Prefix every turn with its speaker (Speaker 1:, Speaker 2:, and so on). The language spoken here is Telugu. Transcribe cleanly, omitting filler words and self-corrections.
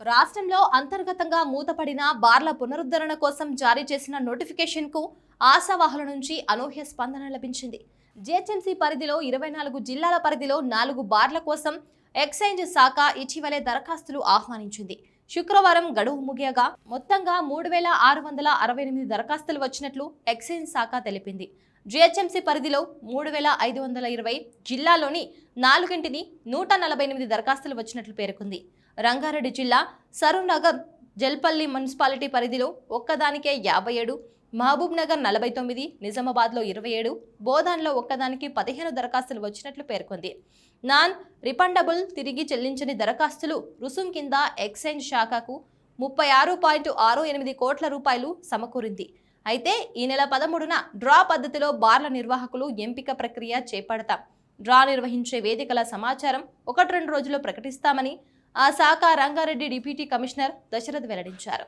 Speaker 1: రాష్ట్రంలో అంతర్గతంగా మూతపడిన బార్ల పునరుద్ధరణ కోసం జారీ చేసిన నోటిఫికేషన్కు ఆశావాహుల నుంచి అనూహ్య స్పందన లభించింది. జిహెచ్ఎంసీ పరిధిలో 24 జిల్లాల పరిధిలో 4 బార్ల కోసం ఎక్సైజ్ శాఖ ఇటీవలే దరఖాస్తులు ఆహ్వానించింది. శుక్రవారం గడువు ముగియగా మొత్తంగా 3668 దరఖాస్తులు వచ్చినట్లు ఎక్సైజ్ శాఖ తెలిపింది. జిహెచ్ఎంసీ పరిధిలో 3520, జిల్లాలోని 4ంటిని 148 దరఖాస్తులు వచ్చినట్లు పేర్కొంది. రంగారెడ్డి జిల్లా సరూర్నగర్ జల్పల్లి మున్సిపాలిటీ పరిధిలో ఒక్కదానికే 57, మహబూబ్ నగర్ 49, నిజామాబాద్లో 27, బోధాన్లో ఒక్కదానికి 15 దరఖాస్తులు వచ్చినట్లు పేర్కొంది. నాన్ రిఫండబుల్ తిరిగి చెల్లించని దరఖాస్తులు రుసుం కింద ఎక్సైజ్ శాఖకు 36.68 కోట్ల రూపాయలు సమకూరింది. అయితే ఈ నెల 13న డ్రా పద్ధతిలో బార్ల నిర్వాహకులు ఎంపిక ప్రక్రియ చేపడతాం. డ్రా నిర్వహించే వేదికల సమాచారం 1-2 రోజుల్లో ప్రకటిస్తామని ఆ శాఖ రంగారెడ్డి డిప్యూటీ కమిషనర్ దశరథ్ వెల్లడించారు.